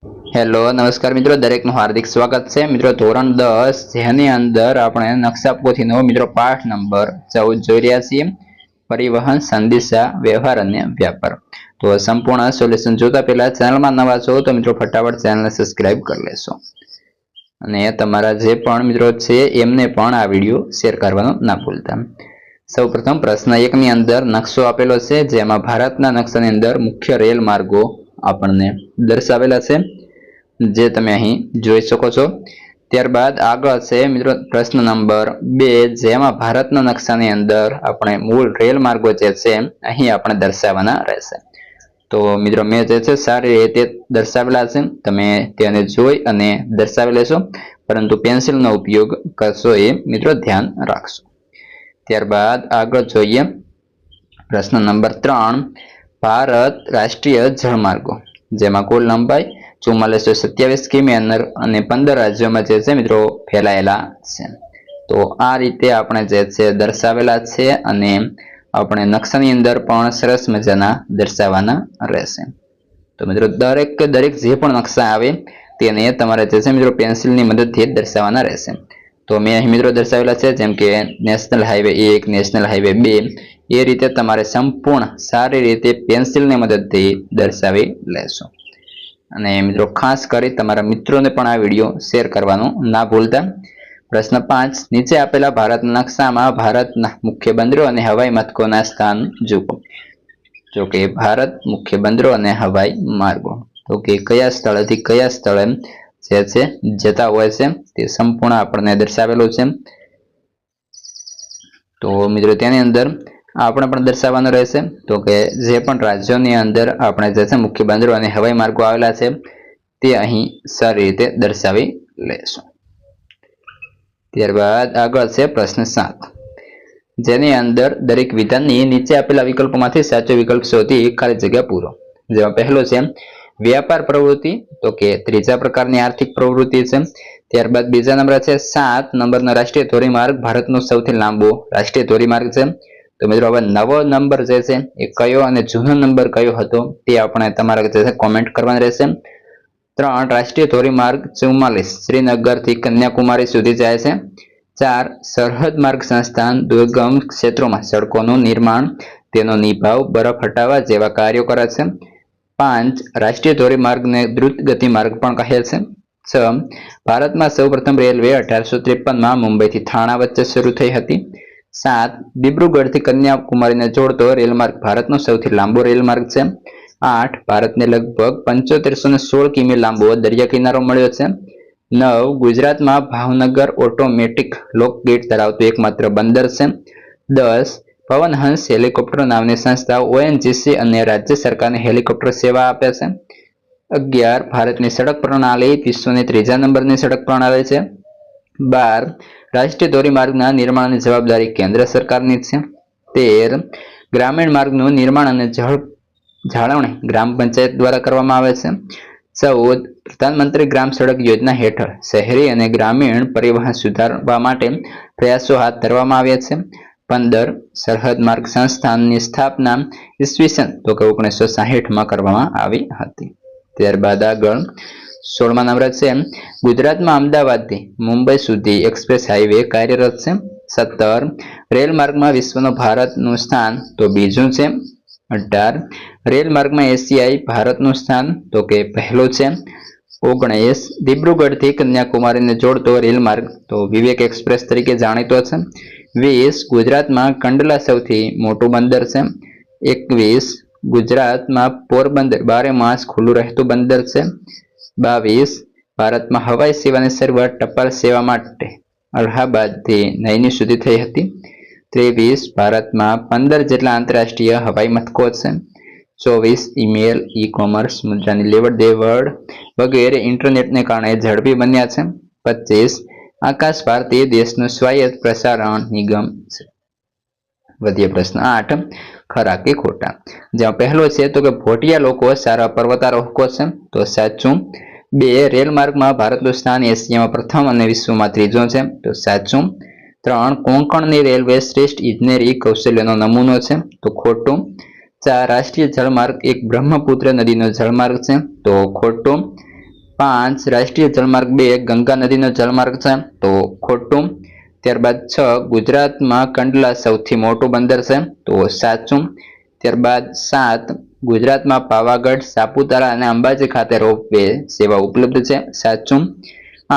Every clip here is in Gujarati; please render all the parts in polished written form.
હેલો નમસ્કાર મિત્રો, દરેકનું હાર્દિક સ્વાગત છે મિત્રો. ધોરણ 10 જેની અંદર આપણે નકશા પોથીનો મિત્રો પાઠ નંબર 14 જોઈ રહ્યા છીએ, પરિવહન, સંદેશા વ્યવહાર અને વ્યાપાર. તો સંપૂર્ણ સોલ્યુશન જોતા પહેલા ચેનલમાં નવા છો તો મિત્રો ફટાફટ ચેનલને સબસ્ક્રાઇબ કરી લેશો અને તમારા જે પણ મિત્રો છે એમને પણ આ વિડીયો શેર કરવાનું ના ભૂલતા. સૌપ્રથમ પ્રશ્ન 1 ની અંદર નકશો આપેલો છે, જેમાં ભારતના નકશાની અંદર મુખ્ય રેલ માર્ગો આપણને દર્શાવેલા છે, જે તમે અહીં જોઈ શકો છો. ત્યારબાદ આગળ છે મિત્રો પ્રશ્ન નંબર 2, જેમાં ભારતના નકશાની અંદર આપણે મૂળ રેલ માર્ગો જે છે અહીં આપણે દર્શાવવાના રહેશે. તો મિત્રો મેં જે છે સારી રીતે દર્શાવેલા છે, તમે તેને જોઈ અને દર્શાવી લેશો, પરંતુ પેન્સિલનો ઉપયોગ કરશો એ મિત્રો ધ્યાન રાખશો. ત્યારબાદ આગળ જોઈએ પ્રશ્ન નંબર 3, ભારત રાષ્ટ્રીય જળમાર્ગો, જેમાં કુલ લંબાઈ 4427 કિમી અને 15 રાજ્યોમાં જે છે મિત્રો ફેલાયેલા છે. તો આ રીતે આપણે જે છે દર્શાવેલા છે અને આપણે નકશાની અંદર પણ સરસ મજાના દર્શાવવાના રહેશે. તો મિત્રો દરેક જે પણ નકશા આવે તેને તમારે જે છે મિત્રો પેન્સિલની મદદથી દર્શાવવાના રહેશે. તો મેં અહીં મિત્રો દર્શાવેલા છે, જેમ કે નેશનલ હાઈવે 1, નેશનલ હાઈવે 2, એ રીતે તમારે સંપૂર્ણ સારી રીતે પેન્સિલની મદદથી દર્શાવી લેશો. અને મિત્રો ખાસ કરી તમારા મિત્રોને પણ આ વિડીયો શેર કરવાનું ના ભૂલતા. પ્રશ્ન 5, નીચે આપેલા ભારતના નકશામાં ભારતના મુખ્ય બંદરો અને હવાઈ મથકોના સ્થાન જુઓ. જો કે ભારત મુખ્ય બંદરો અને હવાઈ માર્ગો, તો કે કયા સ્થળેથી કયા સ્થળે જે છે જતા હોય છે તે સંપૂર્ણ આપણને દર્શાવેલું છે. તો મિત્રો તેની અંદર આપણે પણ દર્શાવવાનું રહેશે. તો કે જે પણ રાજ્યોની અંદર આપણે જે છે મુખ્ય બંદરો અને હવાઈ માર્ગો આવેલા છે તે અહીં સારી રીતે દર્શાવી લેશું. ત્યારબાદ આગળ છે પ્રશ્ન 7, જેની અંદર દરેક વિધાનની નીચે આપેલા વિકલ્પોમાંથી સાચો વિકલ્પ શોધી ખાલી જગ્યા પૂરો. જેમાં પહેલો છે વ્યાપાર પ્રવૃત્તિ, તો કે ત્રીજા પ્રકારની આર્થિક પ્રવૃત્તિ છે. ત્યારબાદ બીજા નંબર છે 7 નંબરનો રાષ્ટ્રીય ધોરીમાર્ગ ભારતનો સૌથી લાંબો રાષ્ટ્રીય ધોરીમાર્ગ છે. તો મિત્રો હવે નવો નંબર જે છે એ કયો અને જૂનો નંબર કયો હતો તે આપણે તમારે જે છે કોમેન્ટ કરવાની રહેશે. 3 રાષ્ટ્રીય ધોરીમાર્ગ 44 શ્રીનગરથી કન્યાકુમારી સુધી જાય છે. 4 સરહદ માર્ગ સંસ્થાન દુર્ગમ ક્ષેત્રોમાં સડકોનું નિર્માણ, તેનો નિભાવ, બરફ હટાવવા જેવા કાર્યો કરે છે. 5 રાષ્ટ્રીય ધોરીમાર્ગને દ્રુત ગતિ માર્ગ પણ કહે છે. 6 ભારતમાં સૌપ્રથમ રેલવે 1853માં મુંબઈથી થાણા વચ્ચે શરૂ થઈ હતી. 7 દિબ્રુગઢથી કન્યાકુમારીને જોડતો રેલમાર્ગ ભારતનો સૌથી લાંબો રેલમાર્ગ છે. 8 ભારતને લગભગ 7516 કિમી લાંબો દરિયા કિનારો મળ્યો છે. 9 ગુજરાતમાં ભાવનગર ઓટોમેટિક લોક ગેટ ધરાવતું એકમાત્ર બંદર છે. 10 પવનહંસ હેલિકોપ્ટર નામની સંસ્થા ઓએનજીસી અને રાજ્ય સરકારની હેલિકોપ્ટર સેવા આપે છે. 11 ભારતની સડક પ્રણાલી વિશ્વની 3જા નંબરની સડક પ્રણાલી છે. 12 રાષ્ટ્રીય ધોરીમાર્ગના નિર્માણની જવાબદારી કેન્દ્ર સરકારની છે. 13 ગ્રામીણ માર્ગનું નિર્માણ અને જાળવણી ગ્રામ પંચાયત દ્વારા કરવામાં આવે છે. 14 પ્રધાનમંત્રી ગ્રામ સડક યોજના હેઠળ શહેરી અને ગ્રામીણ પરિવહન સુધારવા માટે પ્રયાસો હાથ ધરવામાં આવ્યા છે. 15 સરહદ માર્ગ સંસ્થાનની સ્થાપના ઈસવીસન તો કે 1960માં કરવામાં આવી હતી. ત્યારબાદ આગળ 16મા નંબર છે ગુજરાતમાં અમદાવાદથી મુંબઈ સુધી એક્સપ્રેસ હાઈવે કાર્યરત છે. 17 રેલ માર્ગમાં વિશ્વનું ભારતનું સ્થાન તો બીજું છે. 18 રેલ માર્ગમાં એશિયાઈ ભારતનું સ્થાન તો કે પહેલું છે. 19 દિબ્રુગઢથી કન્યાકુમારીને જોડતો રેલ માર્ગ તો વિવેક એક્સપ્રેસ તરીકે જાણીતો છે. 20 ગુજરાતમાં કંડલા સૌથી મોટું બંદર છે. 21 ગુજરાતમાં પોરબંદર 12 માસ ખુલ્લું રહેતું બંદર છે. 22 ભારતમાં હવાઈ સેવાની શરૂઆત ટપાલ સેવા માટે અલ્હાબાદથી નૈની સુધી થઈ હતી. 23 ભારતમાં 15 જેટલા આંતરરાષ્ટ્રીય હવાઈ મથકો છે. 24 ઈમેલ, ઈ કોમર્સ, મુદ્રાની લેવડ દેવડ વગેરે ઇન્ટરનેટને કારણે ઝડપી બન્યા છે. 25 આકાશ ભારતી દેશનું સ્વાયત્ત પ્રસારણ નિગમ છે. વધીએ પ્રશ્ન 8, ખરા કે ખોટા. જ્યાં પહેલો છે તો કે ભોટિયા લોકો સારા પર્વતારોહકો છે, તો સાચું. 2 રેલ માર્ગમાં ભારતનું સ્થાન એશિયામાં પ્રથમ અને વિશ્વમાં ત્રીજું છે, તો સાચું. 3 કોંકણની રેલવે શ્રેષ્ઠ ઇજનેરી કૌશલ્યનો નમૂનો છે, તો ખોટું. 4 રાષ્ટ્રીય જળમાર્ગ એક બ્રહ્મપુત્ર નદીનો જળમાર્ગ છે, તો ખોટું. 5 રાષ્ટ્રીય જળમાર્ગ 2 ગંગા નદીનો જળમાર્ગ છે, તો ખોટું. ત્યારબાદ 6 ગુજરાતમાં કંડલા સૌથી મોટું બંદર છે, તો સાચું. ત્યારબાદ 7 ગુજરાતમાં પાવાગઢ, સાપુતારા અને અંબાજી ખાતે રોપવે સેવા ઉપલબ્ધ છે, સાચું.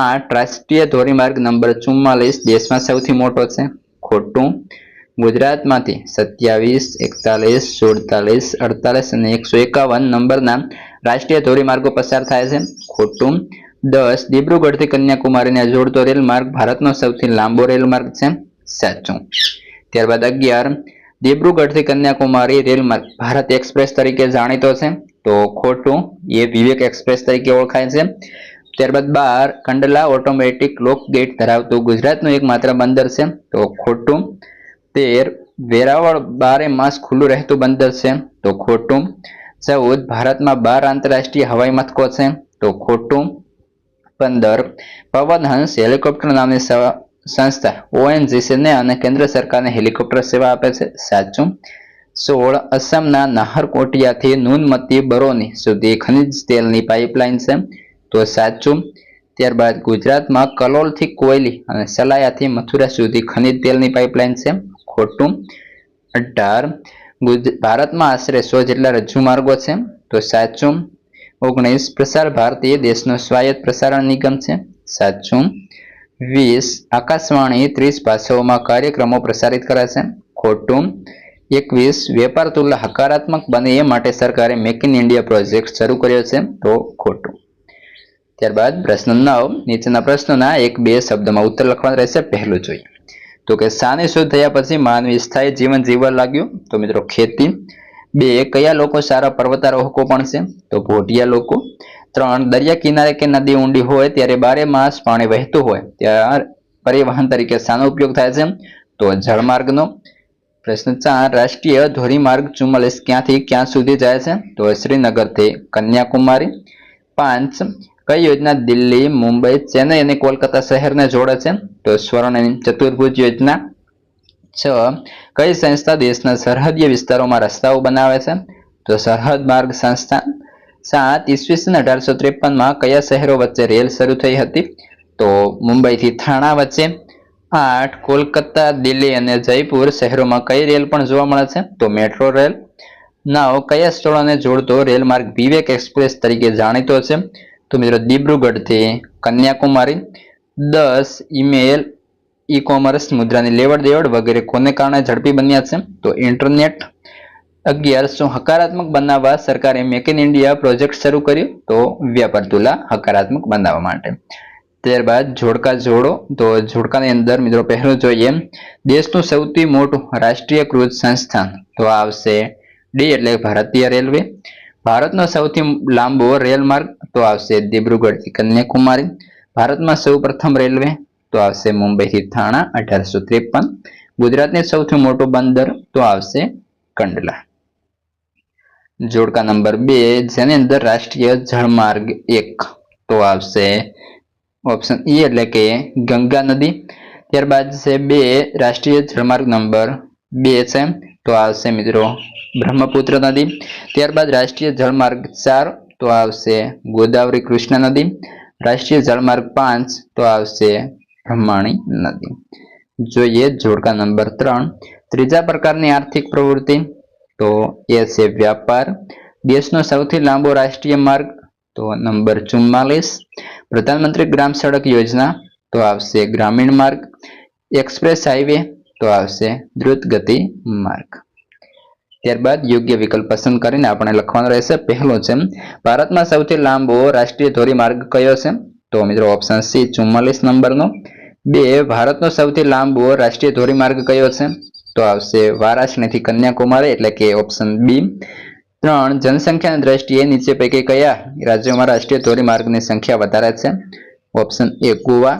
8 રાષ્ટ્રીય ધોરીમાર્ગ નંબર 44 દેશમાં સૌથી મોટો છે, ખોટું. ગુજરાતમાંથી 27, 41, 47, 48 અને 151 નંબરના રાષ્ટ્રીય ધોરીમાર્ગો પસાર થાય છે, ખોટું. 10 દિબ્રુગઢથી કન્યાકુમારીને જોડતો રેલમાર્ગ ભારતનો સૌથી લાંબો રેલમાર્ગ છે, સાચું. ત્યારબાદ 11 દિબ્રુગઢથી કન્યાકુમારી રેલમાર્ગ ભારત એક્સપ્રેસ તરીકે જાણીતો છે, તો ખોટું. એ વિવેક એક્સપ્રેસ તરીકે ઓળખાય છે. ત્યારબાદ 12 કંડલા ઓટોમેટિક લોક ગેટ ધરાવતું ગુજરાતનું એકમાત્ર બંદર છે, તો ખોટું. 13 વેરાવળ 12 માસ ખુલ્લું રહેતું બંદર છે, તો ખોટું. 14 ભારતમાં 12 આંતરરાષ્ટ્રીય હવાઈ મથકો છે, તો ખોટું. 15 પવનહંસ હેલિકોપ્ટર નામની સંસ્થા ONGC અને કેન્દ્ર સરકારને હેલિકોપ્ટર સેવા આપે છે, સાચું. 16 અસમના નાહરકોટિયાથી નુનમતી બરૌની સુધી ખનિજ તેલની પાઇપલાઇન છે, તો સાચું. ત્યારબાદ ગુજરાતમાં કલોલથી કોયલી અને સલાયાથી મથુરા સુધી ખનિજ તેલની પાઇપલાઇન છે, ખોટું. 18 ભારતમાં આશરે 100 જેટલા રજ્જુ માર્ગો છે, તો સાચું. 19 પ્રસાર ભારતી દેશનો સ્વાયત્ત પ્રસારણ નિગમ છે, સાચું. 20 આકાશવાણી 30 ભાષાઓમાં કાર્યક્રમો પ્રસારિત કરે છે, ખોટું. 21 વેપાર તુલના હકારાત્મક બને એ માટે સરકારે મેક ઇન ઇન્ડિયા પ્રોજેક્ટ શરૂ કર્યો છે, તો ખોટું. ત્યારબાદ પ્રશ્ન 9 નીચેના પ્રશ્નોના 1-2 શબ્દમાં ઉત્તર લખવાનો રહેશે. પહેલું જોઈએ તો કે શાની શોધ થયા પછી માનવી સ્થાયી જીવન જીવવા લાગ્યો, તો મિત્રો ખેતી. 2 કયા લોકો સારા પર્વતારોહકો પણ છે, તો ભોટિયા લોકો. 3 દરિયા કિનારે કે નદી ઊંડી હોય ત્યારે 12 માસ પાણી વહેતું હોય ત્યારે પરિવહન તરીકે શાનો ઉપયોગ થાય છે, તો જળમાર્ગનો. પ્રશ્ન 4 રાષ્ટ્રીય ધોરીમાર્ગ 44 ક્યાંથી ક્યાં સુધી જાય છે, તો શ્રીનગરથી કન્યાકુમારી. 5 કઈ યોજના દિલ્હી, મુંબઈ, ચેન્નઈ અને કોલકાતા શહેરને જોડે છે, તો સ્વર્ણિમ ચતુર્ભુજ યોજના. 6 કઈ સંસ્થા દેશના સરહદીય વિસ્તારોમાં રસ્તાઓ બનાવે છે, તો સરહદ માર્ગ સંસ્થા. 7 ઈસવીસન 1853માં કયા શહેરો વચ્ચે રેલ શરૂ થઈ હતી, તો મુંબઈથી થાણા વચ્ચે. 8 કોલકાતા, દિલ્હી અને જયપુર શહેરોમાં કઈ રેલ પણ જોવા મળે છે, તો મેટ્રો રેલ. 9 કયા સ્થળોને જોડતો રેલમાર્ગ વિવેક એક્સપ્રેસ તરીકે જાણીતો છે, તો મિત્રો દિબ્રુગઢથી કન્યાકુમારી. 10 ઈમેલ, ઈ કોમર્સ, મુદ્રાની લેવડ દેવડ વગેરે કોને કારણે ઝડપી બન્યા છે, તો ઇન્ટરનેટ. 11 શું હકારાત્મક બનાવવા સરકારે મેક ઇન ઇન્ડિયા પ્રોજેક્ટ શરૂ કર્યો, તો વ્યાપાર તુલા હકારાત્મક બનાવવા માટે. ત્યારબાદ જોડકા જોડો, તો જોડકાની અંદર મિત્રો પહેલું જોઈએ દેશનું સૌથી મોટું રાષ્ટ્રીયકૃત સંસ્થાન, તો આવશે ડી એટલે ભારતીય રેલવે. ભારતનો સૌથી લાંબો રેલમાર્ગ, તો આવશે દિબ્રુગઢથી કન્યાકુમારી. ભારતમાં સૌ પ્રથમ રેલવે, તો આવશે મુંબઈથી થાણા 1853. ગુજરાતનું સૌથી મોટું બંદર, તો આવશે કંડલા. જોડકા નંબર 2 જેની અંદર રાષ્ટ્રીય જળમાર્ગ 1, તો આવશે ઓપ્શન ઈ એટલે કે ગંગા નદી. ત્યારબાદ છે 2 રાષ્ટ્રીય જળમાર્ગ નંબર 2 છે, તો આવશે મિત્રો બ્રહ્મપુત્ર નદી. ત્યારબાદ રાષ્ટ્રીય જળમાર્ગ 4, તો આવશે ગોદાવરી કૃષ્ણ નદી. રાષ્ટ્રીય જળમાર્ગ 5, તો આવશે બ્રહ્મણી નદી. જોઈએ જોડકા નંબર 3 ત્રીજા પ્રકારની આર્થિક પ્રવૃત્તિ, તો એ છે વ્યાપાર. દેશનો સૌથી લાંબો રાષ્ટ્રીય માર્ગ, તો નંબર 44. પ્રધાનમંત્રી ગ્રામ સડક યોજના, તો આવશે ગ્રામીણ માર્ગ. એક્સપ્રેસ હાઈવે, તો આવશે દ્રુત ગતિ માર્ગ. ત્યારબાદ યોગ્ય વિકલ્પ પસંદ કરીને આપણે લખવાનો રહેશે. પહેલો છે ભારતમાં સૌથી લાંબો રાષ્ટ્રીય ધોરીમાર્ગ કયો છે, તો મિત્રો ઓપ્શન સી 44 નંબરનો. 2 ભારતનો સૌથી લાંબો રાષ્ટ્રીય ધોરીમાર્ગ કયો છે, તો આવશે વારાણસીથી કન્યાકુમારી એટલે કે ઓપ્શન બી. 3 જનસંખ્યાની દ્રષ્ટિએ નીચે પૈકી કયા રાજ્યોમાં રાષ્ટ્રીય ધોરીમાર્ગની સંખ્યા વધારે છે, ઓપ્શન એ ગોવા.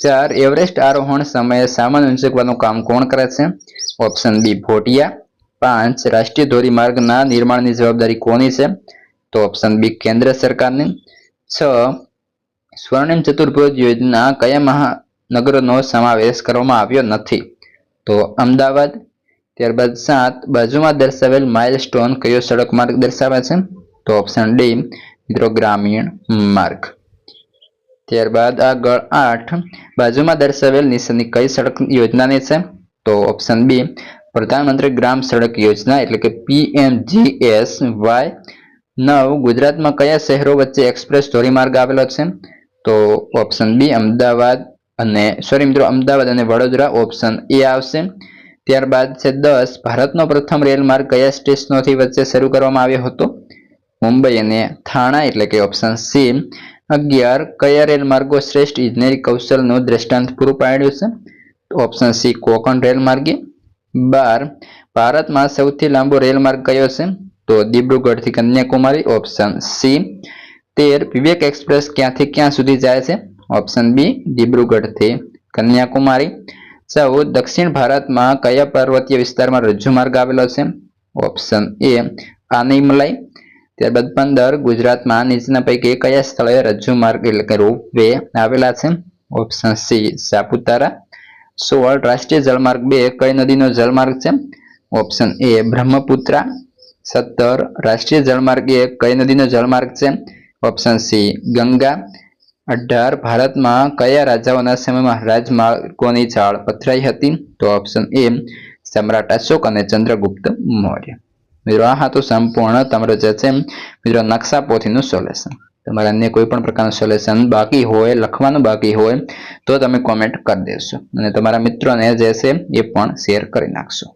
4 એવરેસ્ટ આરોહણ સમયે સામાન ઊંચકવાનું કામ કોણ કરે છે, ઓપ્શન બી ભોટિયા. 5 રાષ્ટ્રીય ધોરીમાર્ગના નિર્માણની જવાબદારી કોની છે, તો ઓપ્શન બી કેન્દ્ર સરકારની. 6 સ્વર્ણિમ ચતુર્ભુજ યોજના કયા મહાનગરનો સમાવેશ કરવામાં આવ્યો નથી, તો અમદાવાદ. ત્યારબાદ 7 બાજુમાં દર્શાવેલ માઇલસ્ટોન કયો સડક માર્ગ દર્શાવે છે, તો ઓપ્શન ડી મિત્રો ગ્રામીણ માર્ગ. ત્યારબાદ આગળ 8 બાજુમાં દર્શાવેલ નીચેની કઈ સડક યોજનાની છે? તો ઓપ્શન બી પ્રધાનમંત્રી ગ્રામ સડક યોજના એટલે કે PMGSY. 9 ગુજરાતમાં કયા શહેરો વચ્ચે એક્સપ્રેસ ધોરીમાર્ગ આવેલો છે? તો ઓપ્શન બી અમદાવાદ અને વડોદરા, ઓપ્શન એ આવશે. ત્યારબાદ છે 10 ભારતનો પ્રથમ રેલમાર્ગ કયા સ્ટેશનોથી વચ્ચે શરૂ કરવામાં આવ્યો હતો? મુંબઈ અને થાણા એટલે કે ઓપ્શન સી. 11 કયા રેલમાર્ગો શ્રેષ્ઠ ઇજનેરી કૌશલનું દ્રષ્ટાંત પૂરું પાડ્યું છે? Option C Konkan રેલમાર્ગે. 12 ભારતમાં સૌથી લાંબો રેલમાર્ગ કયો છે? તો દિબ્રુગઢ થી કન્યાકુમારી, ઓપ્શન સી. 13 વિવેક એક્સપ્રેસ ક્યાંથી ક્યાં સુધી જાય છે? ઓપ્શન બી દિબ્રુગઢ થી કન્યાકુમારી. 14 દક્ષિણ ભારતમાં કયા પર્વતીય વિસ્તારમાં રજ્જુ માર્ગ આવેલો છે? Option A Anamalai. ત્યારબાદ 15 ગુજરાતમાં નીચેના પૈકી કયા સ્થળે રજ્જુ માર્ગ એટલે કે રોપવે આવેલા છે? Option C Saputara. 16 રાષ્ટ્રીય જળમાર્ગ 2 કઈ નદીનો જળમાર્ગ છે? ઓપ્શન એ બ્રહ્મપુત્રા. 17 રાષ્ટ્રીય જળમાર્ગ 1 કઈ નદીનો જળમાર્ગ છે? Option C Ganga. 18 ભારતમાં કયા રાજાઓના સમયમાં રાજમાર્ગોની જાળ પથરાઈ હતી? તો ઓપ્શન એ સમ્રાટ અશોક અને ચંદ્રગુપ્ત મૌર્ય. મિત્રો આ હતું સંપૂર્ણ તમારો જે છે મિત્રો નકશા પોથીનું સોલ્યુશન. તમારે અન્ય કોઈ પણ પ્રકારનું સોલ્યુશન બાકી હોય, લખવાનું બાકી હોય તો તમે કોમેન્ટ કરી દેશો અને તમારા મિત્રોને જે છે એ પણ શેર કરી નાખશો.